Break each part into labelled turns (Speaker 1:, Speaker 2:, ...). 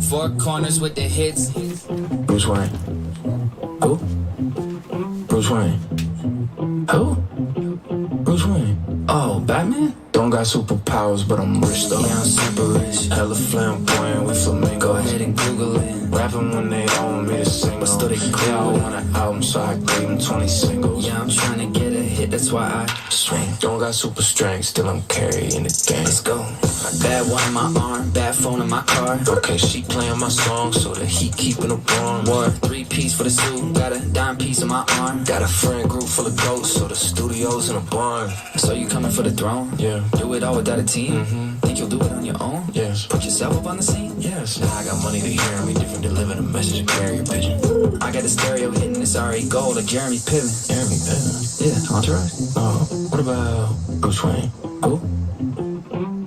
Speaker 1: Four corners with the hits.
Speaker 2: Bruce Wayne. Who? Bruce Wayne. Who? Bruce Wayne. Oh, Batman? Don't got superpowers, but I'm rich though.
Speaker 1: Yeah, I'm super rich.
Speaker 2: Hella flamboyant with flamingos.
Speaker 1: Go ahead and Google it.
Speaker 2: Rapping when they own me to sing.
Speaker 1: But still they cool.
Speaker 2: Yeah, I want an album, so I gave them 20 singles.
Speaker 1: Yeah, I'm trying to get a hit, that's why I swing.
Speaker 2: Don't got super strength, still I'm carrying the game.
Speaker 1: Let's go. Bad one in my arm, bad phone in my car.
Speaker 2: Okay, she playing my song, so the heat keeping her warm.
Speaker 1: War, 3-piece for the suit, got a dime piece on my arm.
Speaker 2: Got a friend group full of ghosts, so the studio's in a barn.
Speaker 1: So you coming for the throne?
Speaker 2: Yeah.
Speaker 1: Do it all without a team? Think you'll do it on your own?
Speaker 2: Yes.
Speaker 1: Put yourself up on the scene?
Speaker 2: Yes. Now I got money to hear me, different deliver the message and carry your pigeon.
Speaker 1: I got the stereo hitting, it's already gold like Jeremy Piven.
Speaker 2: Jeremy Piven?
Speaker 1: Yeah, Entourage.
Speaker 2: Oh, what about Bruce Wayne? Who?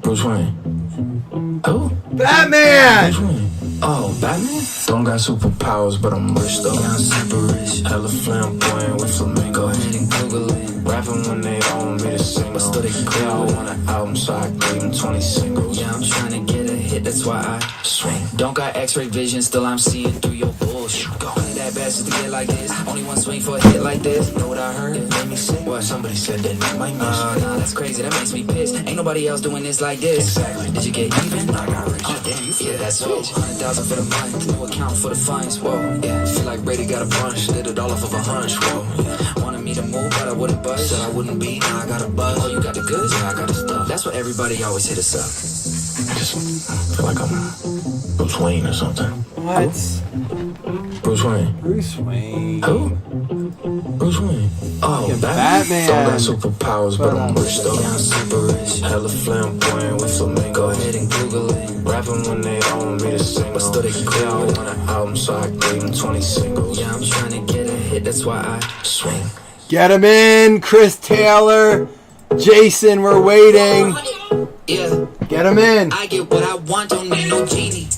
Speaker 2: Bruce Wayne. Who?
Speaker 3: Batman!
Speaker 2: Bruce Wayne. Oh, Batman? Don't got superpowers, but I'm rich though.
Speaker 1: Yeah, I'm super rich.
Speaker 2: Hella flamboyant with flamingos.
Speaker 1: Go ahead and Google it.
Speaker 2: Rapping when they own me to sing.
Speaker 1: But still they cool.
Speaker 2: Yeah, I want an album, so I gave them 20 singles.
Speaker 1: Yeah, I'm trying to get a hit, that's why I swing. Don't got x-ray vision, still I'm seeing through your bullshit. Going that bad just to get like this. Only one swing for a hit like this.
Speaker 2: Know what I heard? It made me sick. What? Somebody said that they might miss.
Speaker 1: Nah, that's crazy, that makes me pissed. Ain't nobody else doing this like this.
Speaker 2: Exactly.
Speaker 1: Did you get even?
Speaker 2: I got rich.
Speaker 1: Oh damn, you feel that switch. 100,000 for the month, new account for the funds. Whoa, yeah.
Speaker 2: Feel like Brady got a bunch, did it all off of a hunch. Whoa, yeah.
Speaker 1: Wanted me to move, but I wouldn't budge.
Speaker 2: Said I wouldn't be, now I got a buzz.
Speaker 1: Oh, you got the goods?
Speaker 2: Yeah, I got the stuff.
Speaker 1: That's what everybody always hit us up.
Speaker 2: I just feel like I'm Bruce Wayne or something.
Speaker 3: What?
Speaker 2: Bruce Wayne.
Speaker 3: Bruce Wayne.
Speaker 2: Who? Bruce Wayne. Oh,
Speaker 3: Batman.
Speaker 2: Don't got superpowers, but I'm rich though.
Speaker 1: Yeah, I'm super rich.
Speaker 2: Hella flamboyant with flamingos.
Speaker 1: Go ahead and Google it.
Speaker 2: Rapping when they own me to sing.
Speaker 1: But still they cool.
Speaker 2: Yeah, I want an album, so I gave them 20 singles.
Speaker 1: Yeah, I'm trying to get a hit, that's why I swing.
Speaker 3: Get him in, Chris Taylor. Jason, we're waiting.
Speaker 1: Yeah,
Speaker 3: Get him in.
Speaker 1: I get what I want, don't need no genie.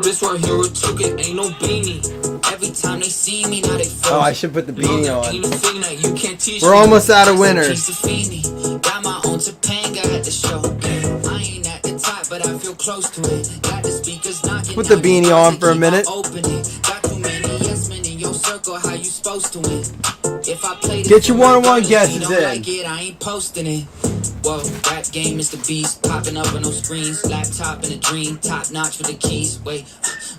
Speaker 1: This right here, a ticket, ain't no beanie. Every time they see me, now they froze.
Speaker 3: Oh, I should put the beanie on.
Speaker 1: Anything that you can't teach
Speaker 3: We're
Speaker 1: me.
Speaker 3: almost out of winners.
Speaker 1: Piece of Feeny. Got my own Topanga at the show. I ain't at the top, but I feel close to it. Got the speakers knocking.
Speaker 3: Put the beanie on for a minute.
Speaker 1: Open it. Got too many yes men in your circle, how you supposed to win? If I play
Speaker 3: Get your one-on-one guesses
Speaker 1: don't
Speaker 3: in.
Speaker 1: like it, I ain't posting it. Whoa, rap game, Mr. Beast, popping up on those screens. Laptop in a dream, top notch with the keys. Wait,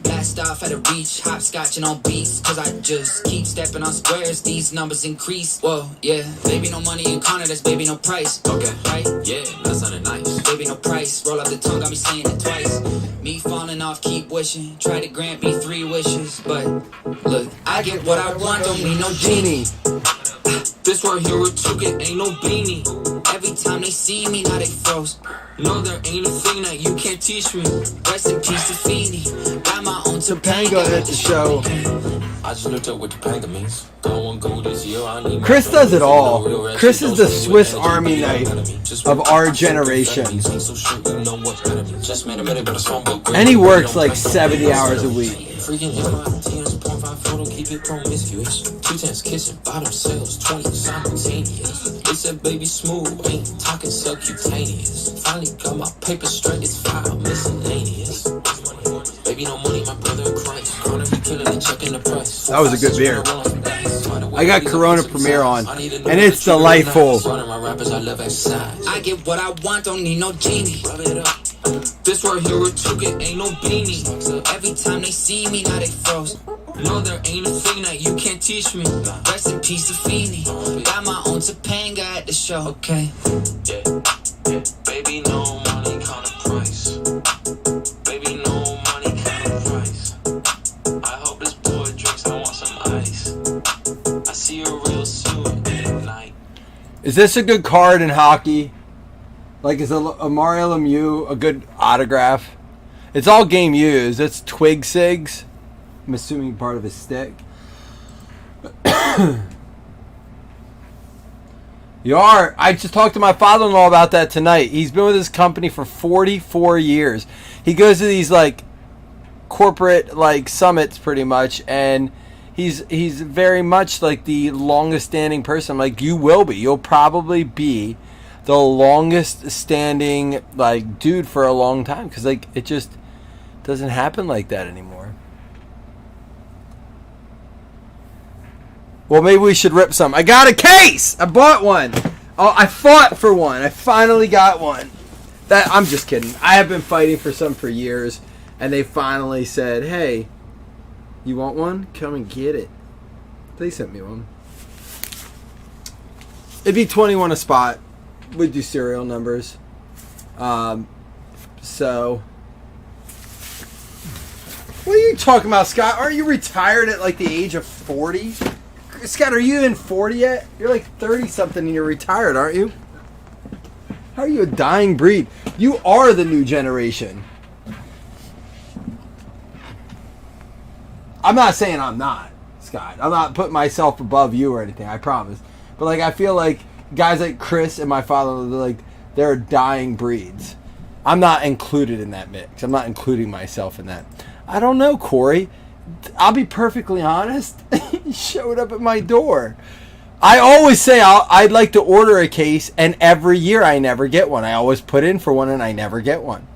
Speaker 1: blast off at a reach, hopscotching on beats. Cause I just keep stepping on squares, these numbers increase. Whoa, yeah, baby no money in corner, that's baby no price. Okay, right? Yeah, that sounded nice. Baby no price, roll up the tongue, got me saying it twice. Me falling off, keep wishing, try to grant me 3 wishes. But look, I get what I want, don't need no genie. This right here, a ticket, ain't no beanie. Every time they see me, now they froze. No, there ain't a thing that you can't teach me. Rest in peace to Feeny. Got my own
Speaker 3: Topanga at the show.
Speaker 2: I just looked up what Topanga means. Don't go this year. I need
Speaker 3: Chris does it all. Chris is the Swiss Army knife of our generation. And he works like 70 hours a week.
Speaker 2: Freaking hit my TN's 0.5 photo, keep it promiscuous. 2 times kissing, bottom sales, 20 simultaneous. They said baby smooth, ain't talking subcutaneous. Finally got my paper straight, it's file miscellaneous. Baby no money, my brother in Christ. Corner be killing and checking the price.
Speaker 3: That was a good beer. I got Corona Premier on, and it's delightful.
Speaker 1: I get what I want, don't need no genie. This right here, a ticket, ain't no beanie. Every time they see me, now they froze. No, there ain't a thing that you can't teach me. Rest in peace to Feeny. Got my own Topanga at the show, okay?
Speaker 2: Yeah. Baby, no money, kind of price. Baby, no money, kind of price. I hope this boy drinks, I want some ice. I see you real soon at night.
Speaker 3: Is this a good card in hockey? Like, is a Mario Lemieux a good autograph? It's all game used. It's twig sigs. I'm assuming part of his stick. You are. I just talked to my father-in-law about that tonight. He's been with his company for 44 years. He goes to these like corporate like summits pretty much, and he's very much like the longest standing person. Like, you will be. You'll probably be the longest standing like dude for a long time, because like it just Doesn't happen like that anymore. Well, maybe we should rip some. I got a case! I bought one! Oh, I fought for one. I finally got one. I'm just kidding. I have been fighting for some for years, and they finally said, hey, you want one? Come and get it. They sent me one. It'd be 21 a spot. We'd do serial numbers. So... What are you talking about, Scott? Aren't you retired at like the age of 40? Scott, are you even 40 yet? You're like 30-something and you're retired, aren't you? How are you a dying breed? You are the new generation. I'm not saying I'm not, Scott. I'm not putting myself above you or anything, I promise. But like, I feel like guys like Chris and my father, they're dying breeds. I'm not included in that mix. I'm not including myself in that. I don't know, Corey. I'll be perfectly honest. He showed up at my door. I always say I'd like to order a case, and every year I never get one. I always put in for one, and I never get one.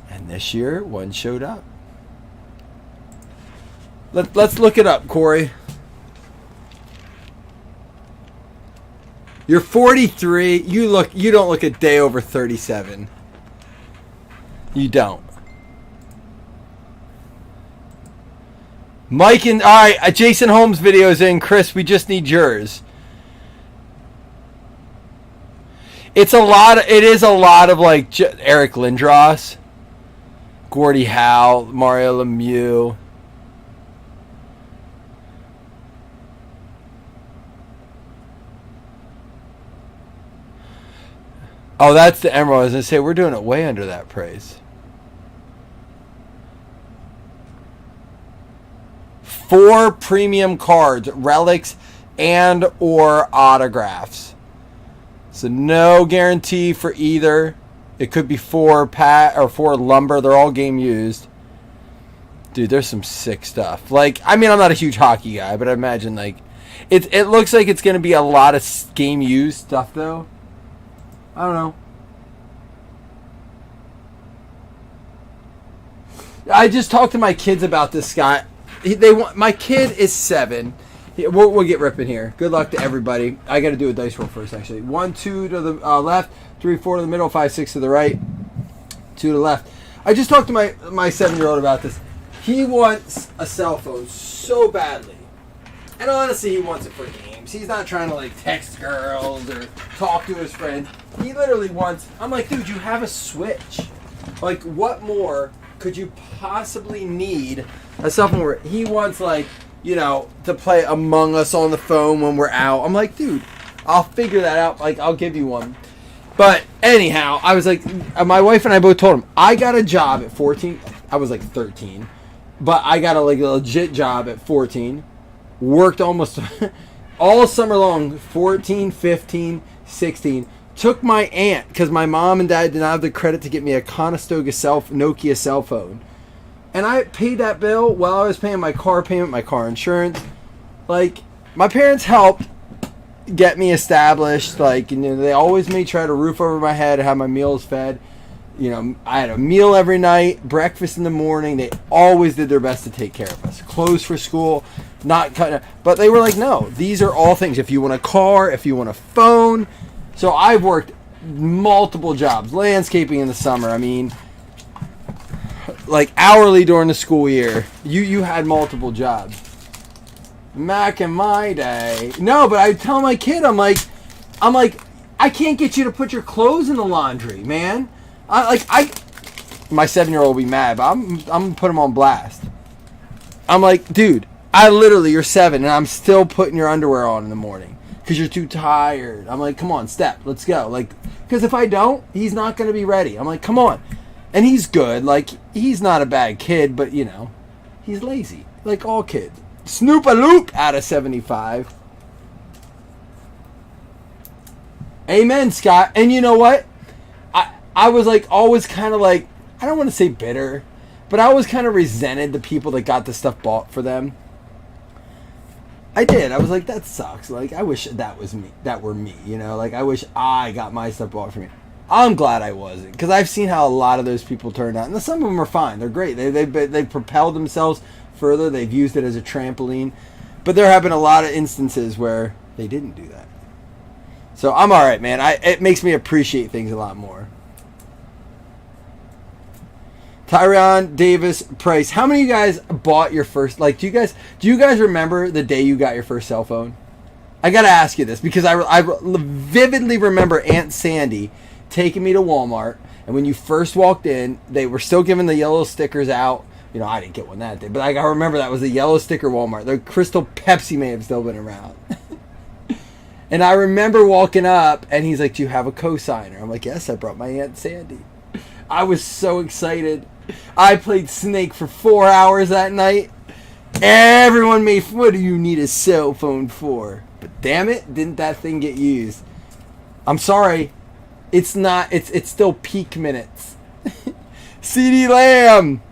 Speaker 3: And this year, one showed up. Let's look it up, Corey. You're 43. You don't look a day over 37. You don't. Mike and... Alright, Jason Holmes video's in. Chris, we just need yours. It is a lot of like Eric Lindros, Gordie Howe, Mario Lemieux. Oh, that's the Emerald. I was going to say, we're doing it way under that price. 4 premium cards, relics, and or autographs. So no guarantee for either. It could be 4 or 4 lumber. They're all game used. Dude, there's some sick stuff. Like, I mean, I'm not a huge hockey guy, but I imagine like it looks like it's going to be a lot of game used stuff though. I don't know. I just talked to my kids about this, Scott. My kid is 7. We'll get ripping here. Good luck to everybody. I got to do a dice roll first, actually. 1, 2 to the left, 3, 4 to the middle, 5, 6 to the right, 2 to the left. I just talked to my 7-year-old about this. He wants a cell phone so badly. And honestly, he wants it for games. He's not trying to like text girls or talk to his friends. He literally wants... I'm like, dude, you have a Switch. Like, what more could you possibly need a cell phone where he wants, like, you know, to play Among Us on the phone when we're out? I'm like, dude, I'll figure that out. Like, I'll give you one. But anyhow, I was like, my wife and I both told him, I got a job at 14. I was like 13. But I got a legit job at 14. Worked almost all summer long, 14, 15, 16. Took my aunt, because my mom and dad did not have the credit to get me a Conestoga Nokia cell phone. And I paid that bill while I was paying my car payment, my car insurance. Like, my parents helped get me established. Like, you know, they always made sure I had a roof over my head, have my meals fed. You know, I had a meal every night, breakfast in the morning. They always did their best to take care of us. Clothes for school, not cutting. But they were like, no, these are all things. If you want a car, if you want a phone. So I've worked multiple jobs. Landscaping in the summer. I mean, like hourly during the school year. You had multiple jobs. Back in my day. No, but I tell my kid, I'm like, I can't get you to put your clothes in the laundry, man. My 7-year-old will be mad, but I'm gonna put him on blast. I'm like, dude, you're 7 and I'm still putting your underwear on in the morning because you're too tired. I'm like, come on, let's go. Like, because if I don't, he's not gonna be ready. I'm like, come on. And he's good. Like, he's not a bad kid, but you know, he's lazy, like all kids. Snoop-a-loop out of 75. Amen, Scott. And you know what? I was like always kind of like, I don't want to say bitter, but I always kind of resented the people that got the stuff bought for them. I did. I was like, that sucks. Like, I wish that were me, you know? Like, I wish I got my stuff bought for me. I'm glad I wasn't, because I've seen how a lot of those people turned out, and some of them are fine. They're great. They've propelled themselves further. They've used it as a trampoline, but there have been a lot of instances where they didn't do that. So I'm all right, man. It makes me appreciate things a lot more. Tyron Davis Price. How many of you guys bought your first? Like, do you guys remember the day you got your first cell phone? I gotta ask you this because I vividly remember Aunt Sandy taking me to Walmart, and when you first walked in, they were still giving the yellow stickers out. You know, I didn't get one that day, but I remember that was the yellow sticker Walmart. The Crystal Pepsi may have still been around. And I remember walking up, and he's like, "Do you have a cosigner?" I'm like, "Yes, I brought my Aunt Sandy." I was so excited. I played Snake for 4 hours that night. Everyone made, "What do you need a cell phone for?" But damn it, didn't that thing get used? I'm sorry. It's not, it's still peak minutes. CD Lamb.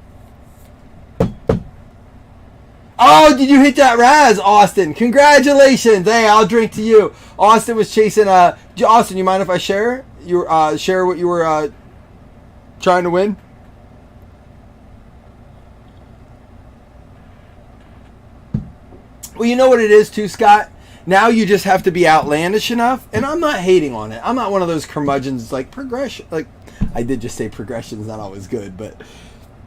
Speaker 3: Oh, did you hit that Raz, Austin? Congratulations. Hey, I'll drink to you. Austin was chasing, Austin, you mind if I share? Share what you were, trying to win? Well, you know what it is too, Scott? Now you just have to be outlandish enough, and I'm not hating on it. I'm not one of those curmudgeons like progression. Like, I did just say progression's not always good, but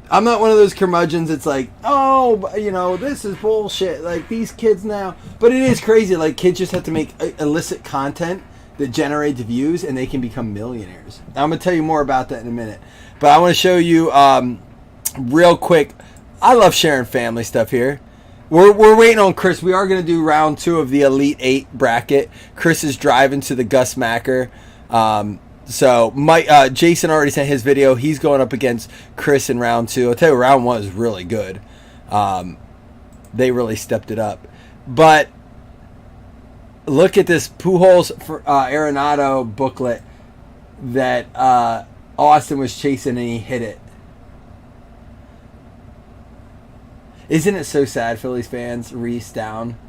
Speaker 3: I'm not one of those curmudgeons. It's like, oh, you know, this is bullshit. Like, these kids now. But it is crazy. Like, kids just have to make illicit content that generates views, and they can become millionaires. I'm going to tell you more about that in a minute. But I want to show you real quick. I love sharing family stuff here. We're waiting on Chris. We are going to do round 2 of the Elite 8 bracket. Chris is driving to the Gus Macker. So Jason already sent his video. He's going up against Chris in round 2. I'll tell you, round 1 is really good. They really stepped it up. But look at this Pujols for Arenado booklet that Austin was chasing, and he hit it. Isn't it so sad, Phillies fans? Reese down.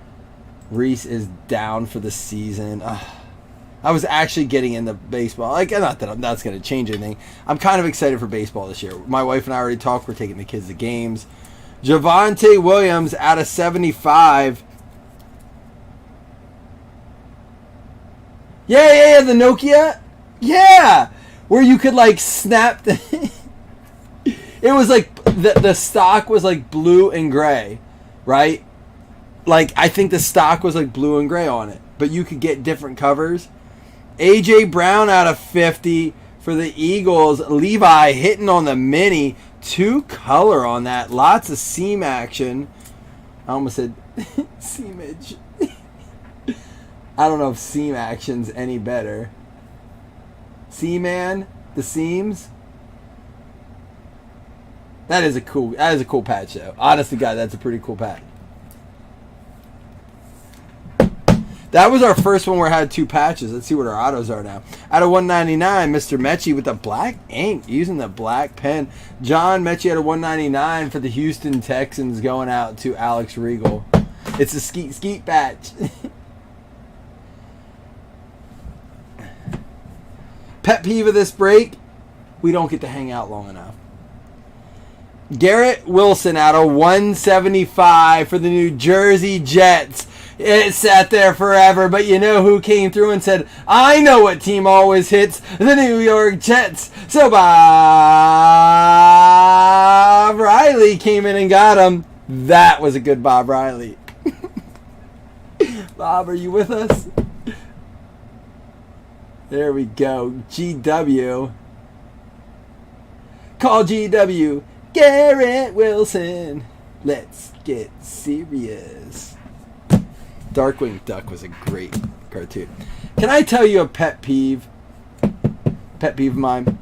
Speaker 3: Reese is down for the season. I was actually getting into baseball. Like, not that that's going to change anything. I'm kind of excited for baseball this year. My wife and I already talked. We're taking the kids to games. Javonte Williams out of 75. Yeah, the Nokia. Yeah, where you could like snap the... It was like the stock was like blue and gray, right? Like, I think the stock was like blue and gray on it, but you could get different covers. AJ Brown out of 50 for the Eagles. Levi hitting on the mini. 2 color on that. Lots of seam action. I almost said seamage. I don't know if seam action's any better. Seaman, the seams. That is a cool patch, though. Honest to God, that's a pretty cool patch. That was our first one where I had 2 patches. Let's see what our autos are now. Out of 199, Mr. Mechie with the black ink, using the black pen. John Mechie out of 199 for the Houston Texans, going out to Alex Regal. It's a skeet patch. Pet peeve of this break, we don't get to hang out long enough. Garrett Wilson out of 175 for the New Jersey Jets. It sat there forever, but you know who came through and said, I know what team always hits, the New York Jets. So Bob Riley came in and got him. That was a good Bob Riley. Bob, are you with us? There we go. GW. Call GW. Garrett Wilson. Let's get serious. Darkwing Duck was a great cartoon. Can I tell you a pet peeve? Pet peeve of mine?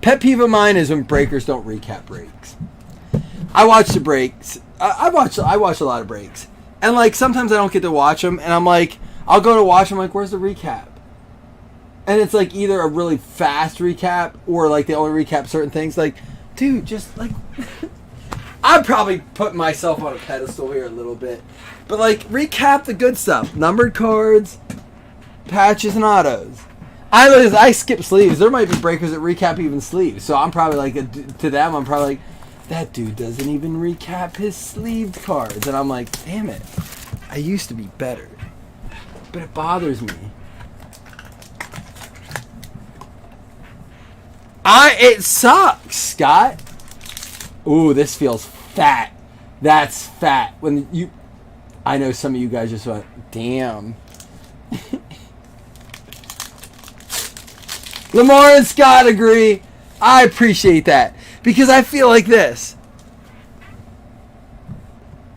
Speaker 3: Pet peeve of mine is when breakers don't recap breaks. I watch the breaks. I watch a lot of breaks. And like sometimes I don't get to watch them, and I'm like, I'll go to watch them, like, where's the recap? And it's like either a really fast recap or like they only recap certain things. Like, dude, just like I'm probably putting myself on a pedestal here a little bit. But like recap the good stuff. Numbered cards, patches, and autos. I skip sleeves. There might be breakers that recap even sleeves. So I'm probably like, to them, I'm probably like, that dude doesn't even recap his sleeved cards. And I'm like, damn it. I used to be better. But it bothers me. It sucks, Scott. Ooh, this feels fat. That's fat. I know some of you guys just went, damn. Lamar and Scott agree. I appreciate that. Because I feel like this.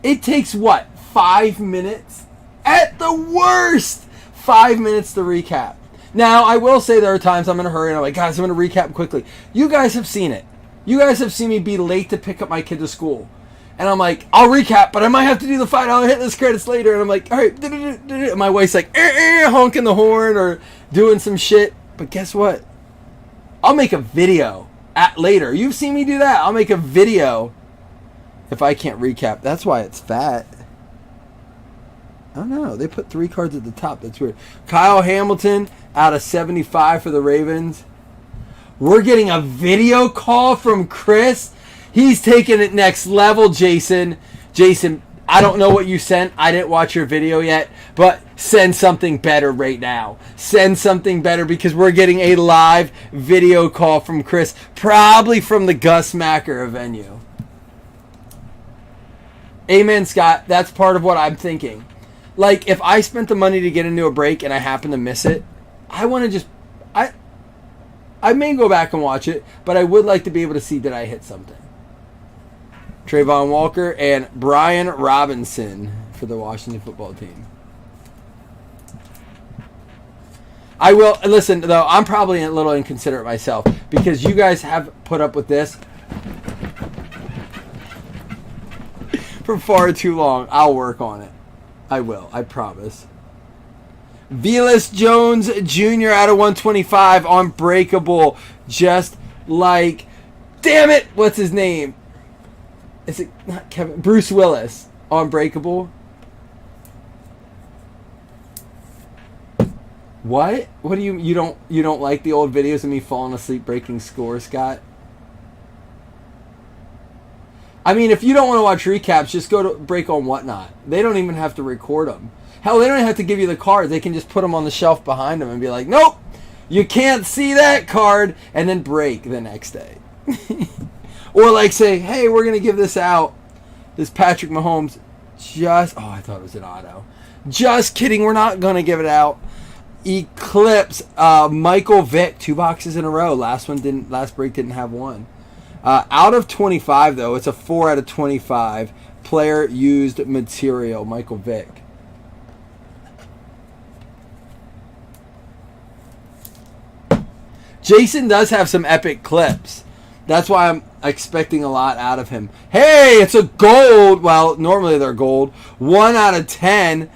Speaker 3: It takes what? 5 minutes? At the worst! 5 minutes to recap. Now, I will say there are times I'm in a hurry and I'm like, guys, I'm going to recap quickly. You guys have seen it. You guys have seen me be late to pick up my kid to school. And I'm like, I'll recap, but I might have to do the $5 hitless credits later. And I'm like, all right. And my wife's like, honking the horn or doing some shit. But guess what? I'll make a video later. You've seen me do that. I'll make a video if I can't recap. That's why it's fat. I don't know. They put 3 cards at the top. That's weird. Kyle Hamilton out of 75 for the Ravens. We're getting a video call from Chris. He's taking it next level, Jason. Jason, I don't know what you sent. I didn't watch your video yet. But send something better right now. Send something better because we're getting a live video call from Chris. Probably from the Gus Macker venue. Amen, Scott. That's part of what I'm thinking. Like, if I spent the money to get into a break and I happen to miss it, I want to just... I may go back and watch it, but I would like to be able to see that I hit something. Trayvon Walker and Brian Robinson for the Washington football team. I will... Listen, though, I'm probably a little inconsiderate myself because you guys have put up with this for far too long. I'll work on it. I will. I promise. Velas Jones Jr. out of 125 on Breakable. Just like... Damn it! What's his name? Is it not Kevin? Bruce Willis on Breakable. What? What do you don't like the old videos of me falling asleep breaking scores, Scott? I mean, if you don't want to watch recaps, just go to Break on Whatnot. They don't even have to record them. Hell, they don't even have to give you the card. They can just put them on the shelf behind them and be like, nope, you can't see that card, and then break the next day. Or like say, hey, we're going to give this out. This Patrick Mahomes oh, I thought it was an auto. Just kidding, we're not going to give it out. Eclipse, Michael Vick, 2 boxes in a row. Last break didn't have one. Out of 25, though, it's a 4 out of 25. Player used material, Michael Vick. Jason does have some epic clips. That's why I'm expecting a lot out of him. Hey, it's a gold. Well, normally they're gold. 1 out of 10.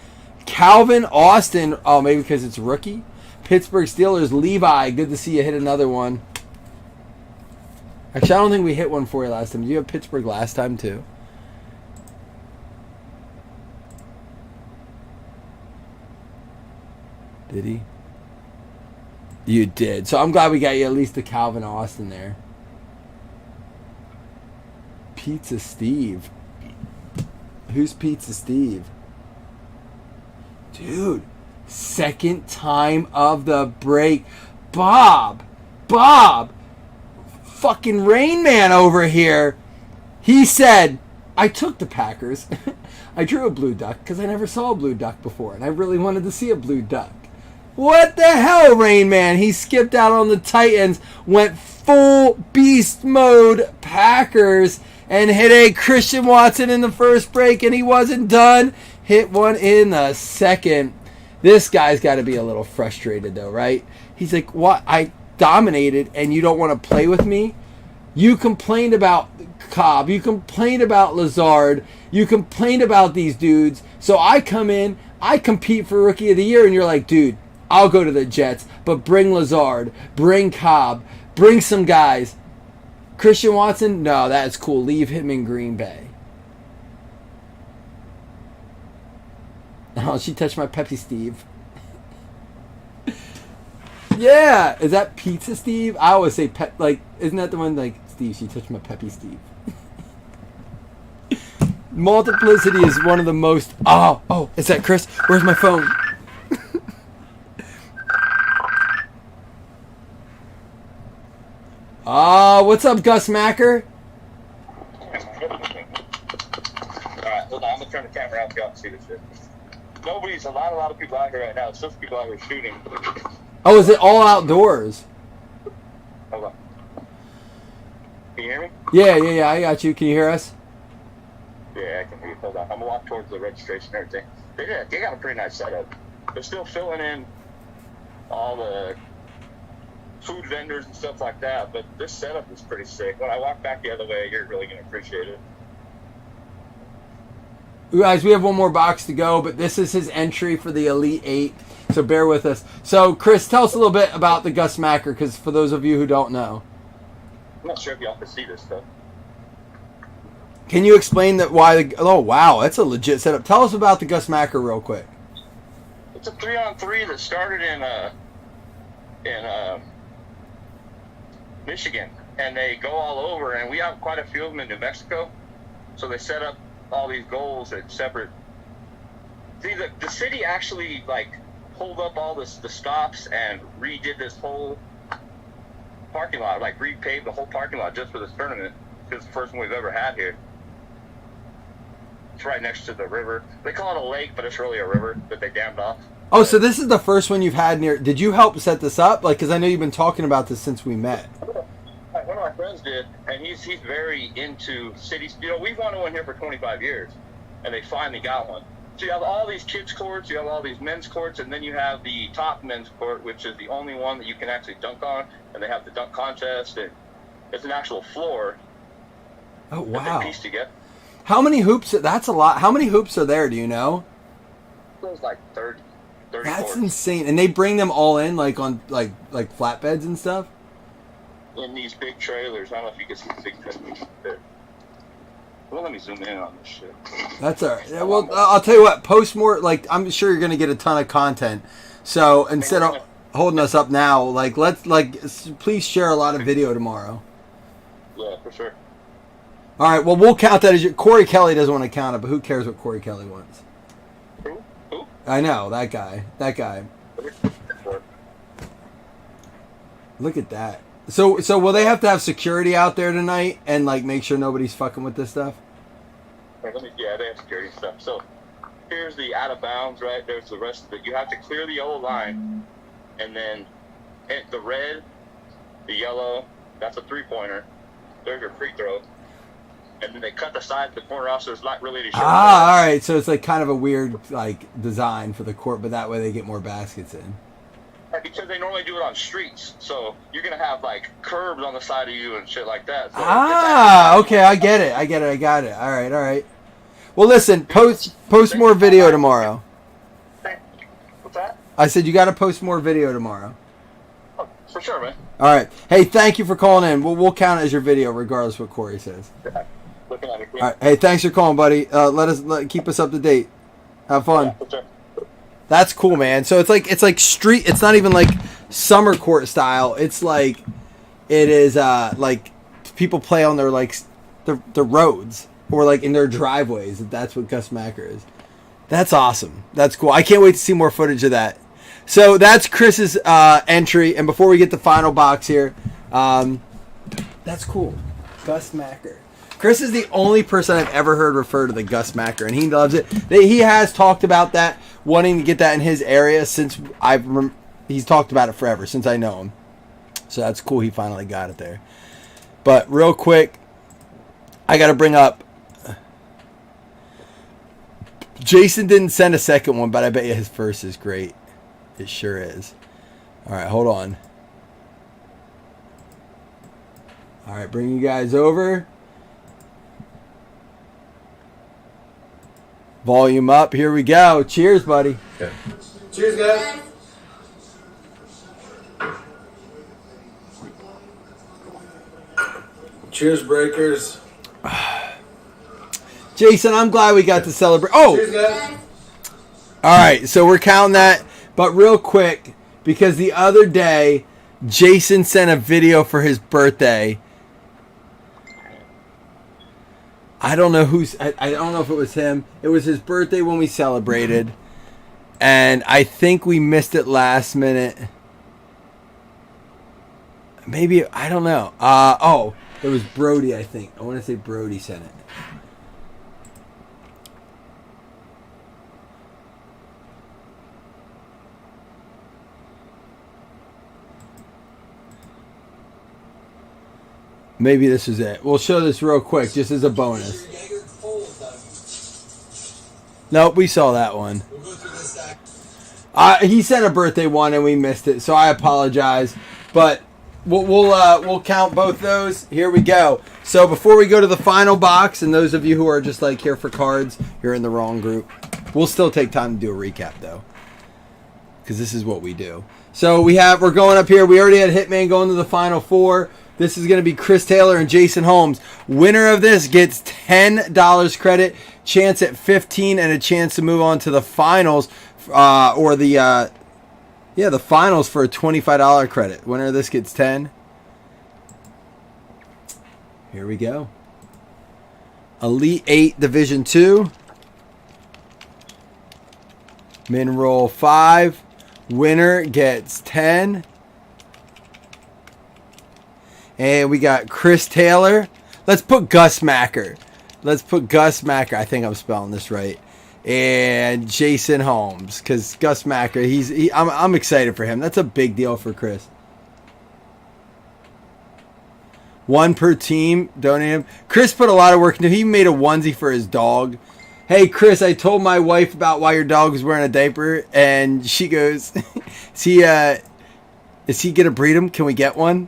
Speaker 3: Calvin Austin. Oh, maybe because it's rookie. Pittsburgh Steelers. Levi. Good to see you hit another one. Actually, I don't think we hit one for you last time. Did you have Pittsburgh last time, too? Did he? You did. So I'm glad we got you at least the Calvin Austin there. Pizza Steve. Who's Pizza Steve? Dude. Second time of the break. Bob. Fucking Rain Man over here. He said, I took the Packers. I drew a blue duck because I never saw a blue duck before. And I really wanted to see a blue duck. What the hell, Rain Man? He skipped out on the Titans, went full beast mode Packers, and hit a Christian Watson in the first break, and he wasn't done. Hit one in the second. This guy's got to be a little frustrated, though, right? He's like, what? I dominated, and you don't want to play with me? You complained about Cobb. You complained about Lazard. You complained about these dudes. So I come in, I compete for Rookie of the Year, and you're like, dude, I'll go to the Jets, but bring Lazard, bring Cobb, bring some guys. Christian Watson, no, that's cool. Leave him in Green Bay. Oh, she touched my Pepsi, Steve. Yeah, is that Pizza Steve? I always say pep. Like, isn't that the one like Steve? She touched my Peppy Steve. Multiplicity is one of the most. Oh, is that Chris? Where's my phone? What's up, Gus Macker?
Speaker 4: Alright, hold on. I'm gonna turn the camera out so y'all can see this shit. A lot of people out here right now. It's just people out here shooting.
Speaker 3: Oh, is it all outdoors?
Speaker 4: Hold on. Can you hear me?
Speaker 3: Yeah, I got you. Can you hear us?
Speaker 4: Yeah, I can hear you. Hold on. I'm gonna walk towards the registration and everything. They got a pretty nice setup. They're still filling in all the food vendors and stuff like that, but this setup is pretty sick. When I walk back the other way, you're really gonna appreciate it.
Speaker 3: Guys, we have one more box to go, but this is his entry for the Elite 8, so bear with us. So, Chris, tell us a little bit about the Gus Macker, because for those of you who don't know.
Speaker 4: I'm not sure if y'all can see this stuff.
Speaker 3: Can you explain that why the... Oh, wow, that's a legit setup. Tell us about the Gus Macker real quick.
Speaker 4: It's a 3-on-3 that started in Michigan, and they go all over, and we have quite a few of them in New Mexico, so they set up all these goals at separate. See, the city actually like pulled up all the stops and redid this whole parking lot, like repaved the whole parking lot just for this tournament. It's the first one we've ever had here. It's right next to the river. They call it a lake, but it's really a river that they dammed off.
Speaker 3: Oh, so this is the first one you've had near... Did you help set this up? Like, because I know you've been talking about this since we met.
Speaker 4: One of my friends did, and he's very into cities. You know, we've wanted one here for 25 years, and they finally got one. So you have all these kids' courts, you have all these men's courts, and then you have the top men's court, which is the only one that you can actually dunk on, and they have the dunk contest, and it's an actual floor.
Speaker 3: Oh, wow.
Speaker 4: That they piece together.
Speaker 3: How many hoops? That's a lot. How many hoops are there, do you know?
Speaker 4: There's like 30
Speaker 3: That's
Speaker 4: courts.
Speaker 3: insane. And they bring them all in, like, on, like flatbeds and stuff?
Speaker 4: In these big trailers. I don't know if you can see the big trailers there. Well, let me zoom in on this shit.
Speaker 3: That's all right. Yeah, well, I'll tell you what. Post more. Like, I'm sure you're gonna get a ton of content. So instead of holding us up now, like, please share a lot of video tomorrow.
Speaker 4: Yeah, for sure.
Speaker 3: All right. Well, we'll count that as your. Corey Kelly doesn't want to count it, but who cares what Corey Kelly wants?
Speaker 4: Who?
Speaker 3: I know that guy. That guy. Look at that. So will they have to have security out there tonight and like make sure nobody's fucking with this stuff?
Speaker 4: Yeah, they have security stuff. So here's the out of bounds, right? There's the rest of it. You have to clear the yellow line, and then hit the red, the yellow. That's a 3-pointer. There's your free throw. And then they cut the side of the corner off, so it's not really any short.
Speaker 3: All right. So it's like kind of a weird like design for the court, but that way they get more baskets in.
Speaker 4: Because they normally do it on streets, so you're gonna have like curbs on the side of you and shit like that. So
Speaker 3: okay, I get it. I got it. All right. Well, listen, post more video tomorrow.
Speaker 4: What's that?
Speaker 3: I said you got to post more video tomorrow.
Speaker 4: Oh, for sure, man.
Speaker 3: All right. Hey, thank you for calling in. We'll count it as your video, regardless of what Corey says.
Speaker 4: Looking at it.
Speaker 3: All right. Hey, thanks for calling, buddy. Keep us up to date. Have fun.
Speaker 4: Yeah, for sure.
Speaker 3: That's cool, man. So it's like street. It's not even like summer court style. It's like it is like people play on their like the roads or like in their driveways. That's what Gus Macker is. That's awesome. That's cool. I can't wait to see more footage of that. So that's Chris's entry. And before we get the final box here, that's cool. Gus Macker. Chris is the only person I've ever heard refer to the Gus Macker, and he loves it. He has talked about that, wanting to get that in his area since he's talked about it forever, since I know him. So that's cool he finally got it there. But real quick, I got to bring up, Jason didn't send a second one, but I bet you his first is great. It sure is. All right, hold on. All right, bring you guys over. Volume up. Here we go. Cheers, buddy.
Speaker 5: Okay. Cheers, guys. Cheers, breakers.
Speaker 3: Jason, I'm glad we got to celebrate. Oh!
Speaker 5: Cheers, guys.
Speaker 3: All right, so we're counting that. But real quick, because the other day Jason sent a video for his birthday. I don't know I don't know if it was him. It was his birthday when we celebrated. And I think we missed it last minute. Maybe, I don't know. Oh, it was Brody, I think. I want to say Brody sent it. Maybe this is it. We'll show this real quick, just as a bonus. Nope, we saw that one. He sent a birthday one and we missed it, so I apologize. But we'll count both those. Here we go. So before we go to the final box, and those of you who are just like here for cards, you're in the wrong group. We'll still take time to do a recap though, because this is what we do. So we're going up here. We already had Hitman going to the final four. This is going to be Chris Taylor and Jason Holmes. Winner of this gets $10 credit, chance at 15, and a chance to move on to the finals, or the finals for a $25 credit. Winner of this gets 10. Here we go. Elite 8 Division 2. Min roll 5. Winner gets 10. And we got Chris Taylor. Let's put Gus Macker. I think I'm spelling this right. And Jason Holmes, because Gus Macker, I'm excited for him. That's a big deal for Chris. One per team, donate him. Chris put a lot of work into. He made a onesie for his dog. Hey Chris, I told my wife about why your dog was wearing a diaper, and she goes, "Is he gonna breed him? Can we get one?"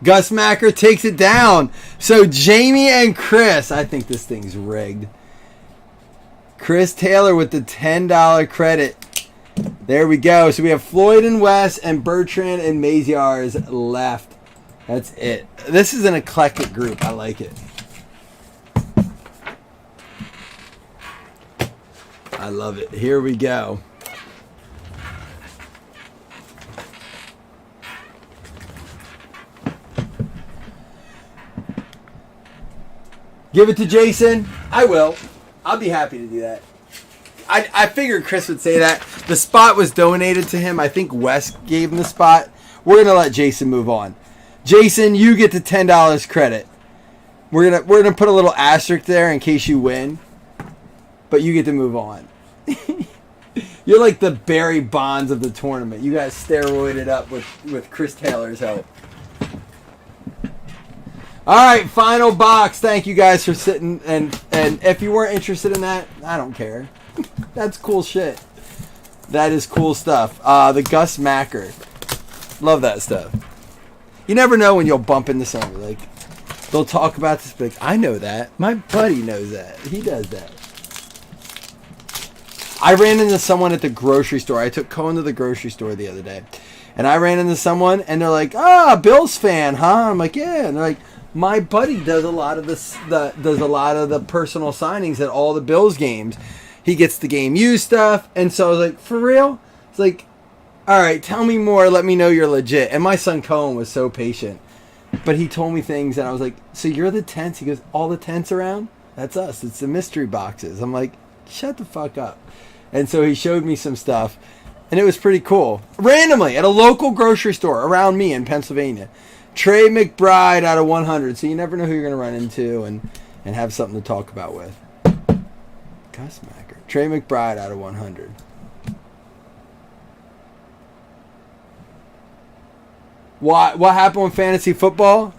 Speaker 3: Gus Macker takes it down. So Jamie and Chris, I think this thing's rigged. Chris Taylor with the $10 credit. There we go. So we have Floyd and Wes and Bertrand and Maziar's left. That's it. This is an eclectic group. I like it. I love it. Here we go. Give it to Jason. I will. I'll be happy to do that. I figured Chris would say that. The spot was donated to him. I think Wes gave him the spot. We're going to let Jason move on. Jason, you get the $10 credit. We're gonna put a little asterisk there in case you win. But you get to move on. You're like the Barry Bonds of the tournament. You got steroided up with Chris Taylor's help. All right, final box. Thank you guys for sitting. And if you weren't interested in that, I don't care. That's cool shit. That is cool stuff. The Gus Macker. Love that stuff. You never know when you'll bump into somebody. Like, they'll talk about this. Like, I know that. My buddy knows that. He does that. I ran into someone at the grocery store. I took Cohen to the grocery store the other day. And I ran into someone, and they're like, Bills fan, huh? I'm like, yeah. And they're like, my buddy does a lot of the personal signings at all the Bills games. He gets the game used stuff. And so I was like, for real? It's like, all right, tell me more. Let me know you're legit. And my son Cohen was so patient. But he told me things, and I was like, so you're the tents? He goes, all the tents around? That's us. It's the mystery boxes. I'm like, shut the fuck up. And so he showed me some stuff, and it was pretty cool. Randomly, at a local grocery store around me in Pennsylvania. Trey McBride out of 100. So you never know who you're going to run into and have something to talk about with. Gus Macker. Trey McBride out of 100. What happened with fantasy football?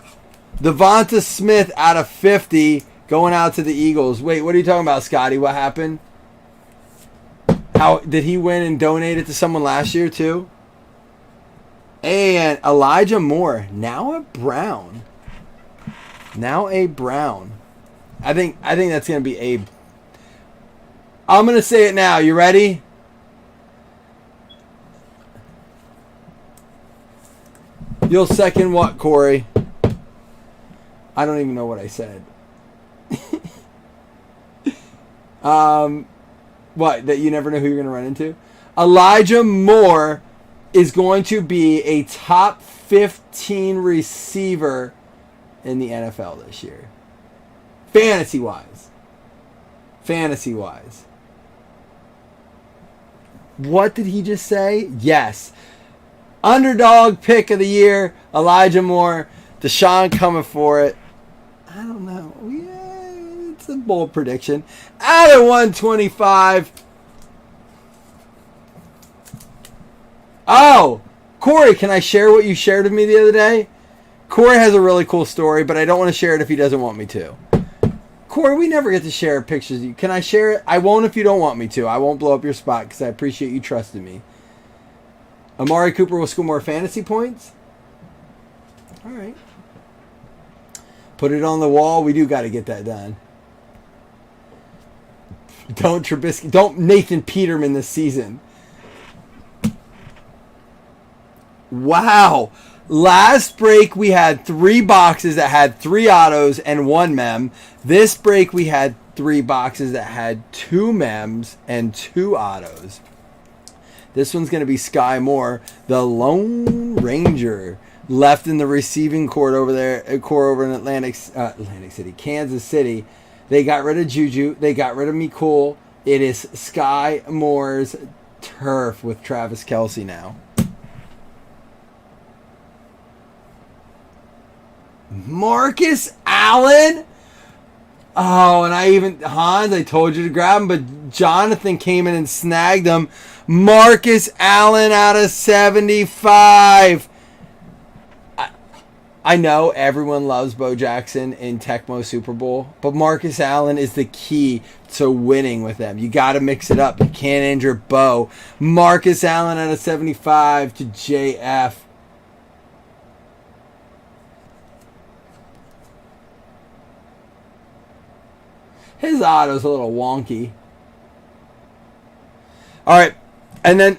Speaker 3: Devonta Smith out of 50 going out to the Eagles. Wait, what are you talking about, Scotty? What happened? How did he win and donate it to someone last year too? And Elijah Moore, now a Brown. I think that's gonna be a. I'm gonna say it now. You ready? You'll second what, Corey? I don't even know what I said. What? That you never know who you're going to run into? Elijah Moore is going to be a top 15 receiver in the NFL this year. Fantasy-wise. Fantasy-wise. What did he just say? Yes. Underdog pick of the year, Elijah Moore. Deshaun coming for it. I don't know. Yeah, it's a bold prediction. Out of 125. Oh, Corey, can I share what you shared with me the other day? Corey has a really cool story, but I don't want to share it if he doesn't want me to. Corey, we never get to share pictures of you. Can I share it? I won't if you don't want me to. I won't blow up your spot because I appreciate you trusting me. Amari Cooper will score more fantasy points? All right. Put it on the wall. We do got to get that done. Don't Trubisky. Don't Nathan Peterman this season. Wow. Last break we had 3 boxes that had 3 autos and 1 mem. This break we had 3 boxes that had 2 mems and 2 autos. This one's going to be Sky Moore, the Lone Ranger, left in the receiving court over there, over in Atlantic City, Kansas City. They got rid of Juju. They got rid of McCool. It is Sky Moore's turf with Travis Kelce now. Marcus Allen. Oh, and Hans, I told you to grab him, but Jonathan came in and snagged him. Marcus Allen out of 75. I know everyone loves Bo Jackson in Tecmo Super Bowl, but Marcus Allen is the key to winning with them. You got to mix it up. You can't injure Bo. Marcus Allen out of 75 to JF. His auto's a little wonky. All right. And then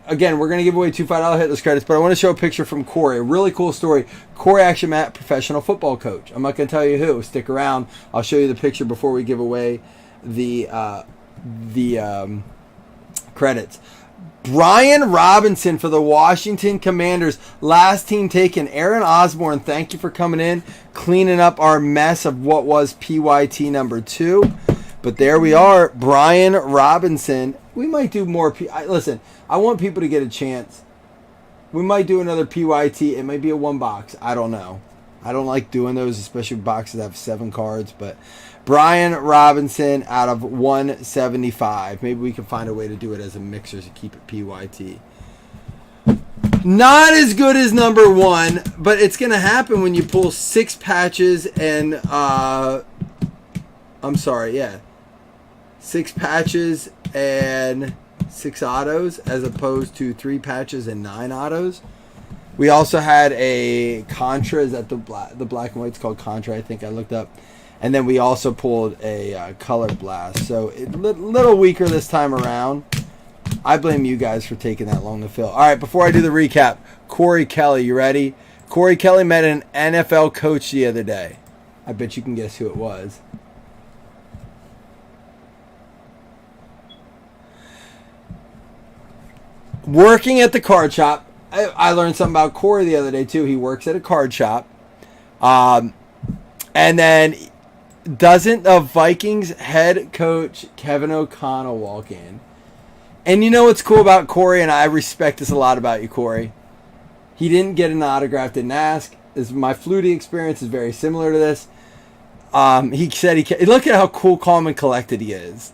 Speaker 3: again, we're going to give away 2 $5 hitless credits, but I want to show a picture from Corey. A really cool story. Corey actually met a professional football coach. I'm not going to tell you who. Stick around. I'll show you the picture before we give away the credits. Brian Robinson for the Washington Commanders. Last team taken. Aaron Osborne, thank you for coming in, cleaning up our mess of what was PYT number 2. But there we are. Brian Robinson. We might do more. Listen, I want people to get a chance. We might do another PYT. It might be a 1 box. I don't know. I don't like doing those, especially boxes that have 7 cards. But Brian Robinson out of 175. Maybe we can find a way to do it as a mixer to keep it PYT. Not as good as number 1, but it's going to happen when you pull 6 patches and... I'm sorry, yeah. 6 patches and 6 autos as opposed to 3 patches and 9 autos. We also had a Contra. Is that the black and white's called Contra? I think I looked up. And then we also pulled a Color Blast. So a little weaker this time around. I blame you guys for taking that long to fill. All right, before I do the recap, Corey Kelly, you ready? Corey Kelly met an NFL coach the other day. I bet you can guess who it was. Working at the card shop. I learned something about Corey the other day, too. He works at a card shop. And then doesn't the Vikings head coach Kevin O'Connell walk in? And you know what's cool about Corey, and I respect this a lot about you, Corey. He didn't get an autograph, didn't ask. My Flutie experience is very similar to this. He said look at how cool, calm, and collected he is.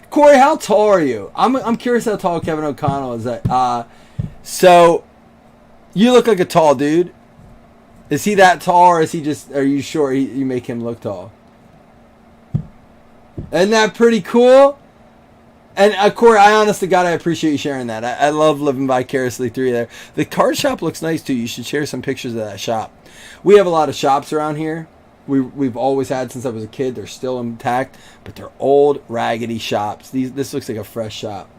Speaker 3: Corey, how tall are you? I'm curious how tall Kevin O'Connell is. So you look like a tall dude. Is he that tall, or is he just? Are you sure you make him look tall? Isn't that pretty cool? And Corey, I honest to God, I appreciate you sharing that. I love living vicariously through you there. The card shop looks nice too. You should share some pictures of that shop. We have a lot of shops around here. We've always had since I was a kid. They're still intact, but they're old, raggedy shops. This looks like a fresh shop.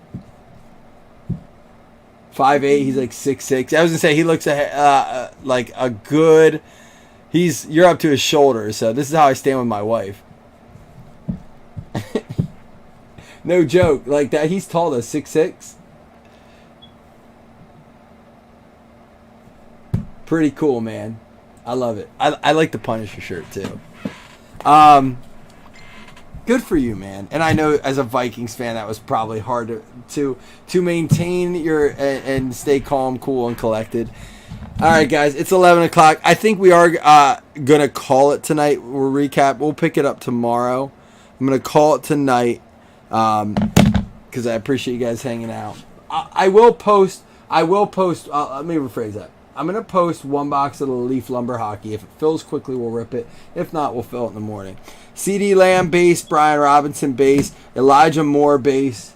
Speaker 3: 5'8", he's like 6'6". I was gonna say he looks like a good. You're up to his shoulders. So this is how I stand with my wife. No joke, like that. He's tall though, 6'6". Pretty cool, man. I love it. I like the Punisher shirt too. Good for you, man. And I know as a Vikings fan, that was probably hard to maintain your and stay calm, cool, and collected. All right, guys, it's 11 o'clock. I think we are gonna call it tonight. We'll recap. We'll pick it up tomorrow. I'm gonna call it tonight because I appreciate you guys hanging out. I will post. Let me rephrase that. I'm going to post one box of the Leaf Lumber Hockey. If it fills quickly, we'll rip it. If not, we'll fill it in the morning. CD Lamb base, Brian Robinson base, Elijah Moore base.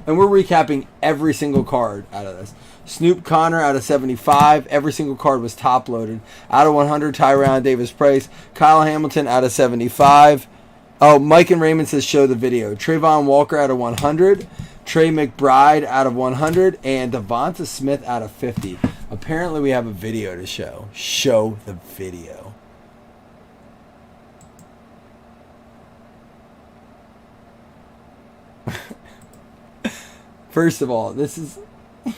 Speaker 3: And we're recapping every single card out of this. Snoop Connor out of 75. Every single card was top loaded. Out of 100, Tyron Davis Price. Kyle Hamilton out of 75. Oh, Mike and Raymond says show the video. Trayvon Walker out of 100. Trey McBride out of 100. And Devonta Smith out of 50. Apparently we have a video to show. Show the video. First of all, this is... I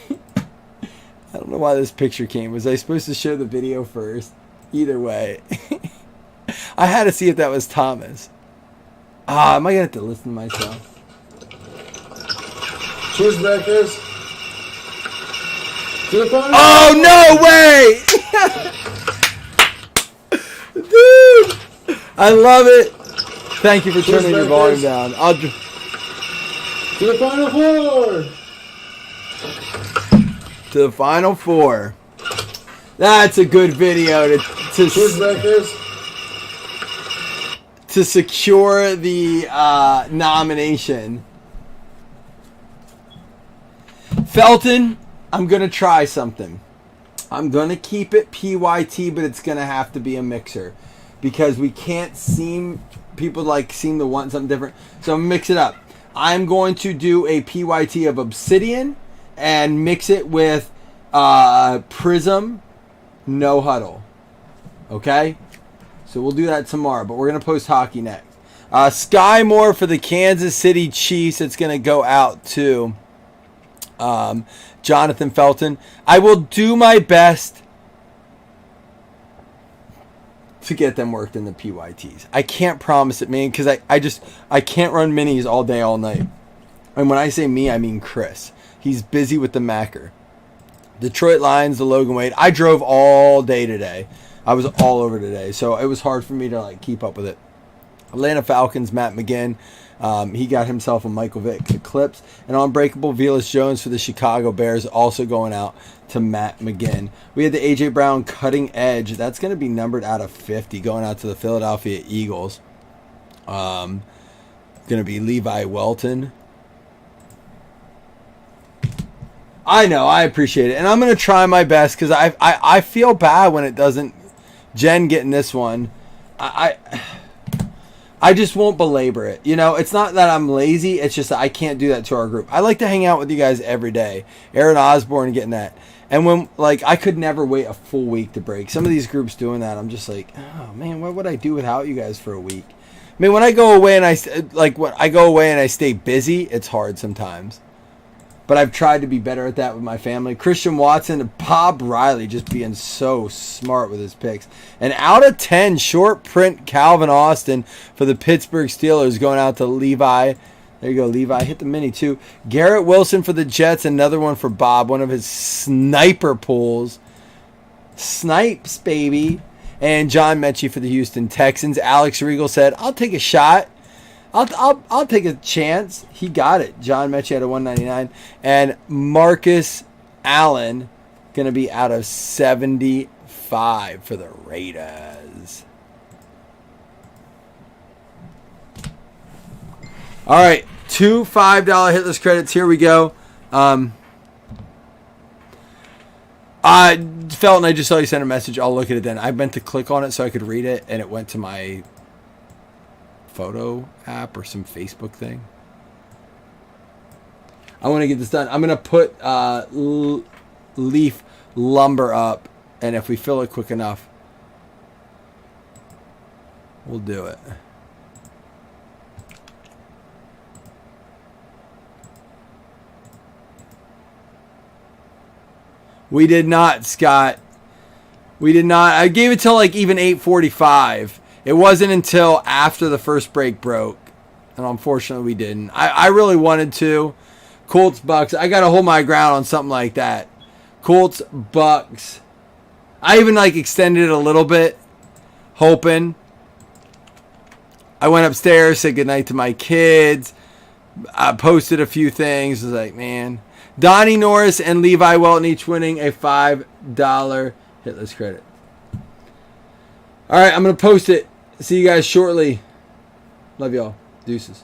Speaker 3: don't know why this picture came. Was I supposed to show the video first? Either way. I had to see if that was Thomas. Am I going to have to listen to myself?
Speaker 5: Cheeseburgers.
Speaker 3: Oh, no way! Dude! I love it. Thank you for turning your volume down.
Speaker 5: To the Final Four!
Speaker 3: To the Final Four. That's a good video to secure the nomination. Felton, I'm going to try something. I'm going to keep it PYT, but it's going to have to be a mixer. Because we can't people seem to want something different. So I'm going to mix it up. I'm going to do a PYT of Obsidian and mix it with Prism No Huddle. Okay? So we'll do that tomorrow, but we're going to post hockey next. Sky Moore for the Kansas City Chiefs. It's going to go out to Jonathan Felton. I will do my best to get them worked in the PYTs. I can't promise it, man, because I can't run minis all day, all night. And when I say me, I mean Chris. He's busy with the Macker. Detroit Lions, the Logan Wade. I drove all day today. I was all over today, so it was hard for me to keep up with it. Atlanta Falcons, Matt McGinn. He got himself a Michael Vick Eclipse. And Unbreakable Velus Jones for the Chicago Bears, also going out to Matt McGinn. We had the A.J. Brown Cutting Edge. That's going to be numbered out of 50, going out to the Philadelphia Eagles. Going to be Levi Welton. I know, I appreciate it. And I'm going to try my best because I feel bad when it doesn't. Jen getting this one. I just won't belabor it. It's not that I'm lazy. It's just that I can't do that to our group. I like to hang out with you guys every day. Aaron Osborne getting that. And when, I could never wait a full week to break. Some of these groups doing that, I'm just like, oh, man, what would I do without you guys for a week? I mean, when I go away and I stay busy, it's hard sometimes. But I've tried to be better at that with my family. Christian Watson and Bob Riley just being so smart with his picks. And out of 10, short print Calvin Austin for the Pittsburgh Steelers going out to Levi. There you go, Levi. Hit the mini, too. Garrett Wilson for the Jets. Another one for Bob. One of his sniper pulls. Snipes, baby. And John Mechie for the Houston Texans. Alex Regal said, I'll take a shot. I'll take a chance. He got it. John Mechie out of 199. And Marcus Allen going to be out of 75 for the Raiders. All right. 2 $5 hitless credits. Here we go. Felton, I just saw you send a message. I'll look at it then. I meant to click on it so I could read it, and it went to my photo app or some Facebook thing. I want to get this done. I'm going to put Leaf Lumber up, and if we fill it quick enough, we'll do it. We did not, Scott. We did not. I gave it till like even 8:45. It wasn't until after the first break broke. And unfortunately we didn't. I really wanted to. Colts, Bucks. I got to hold my ground on something like that. Colts, Bucks. I even like extended it a little bit. Hoping. I went upstairs, said goodnight to my kids. I posted a few things. I was like, man. Donnie Norris and Levi Welton each winning a $5 hitless credit. All right, I'm going to post it. See you guys shortly. Love y'all. Deuces.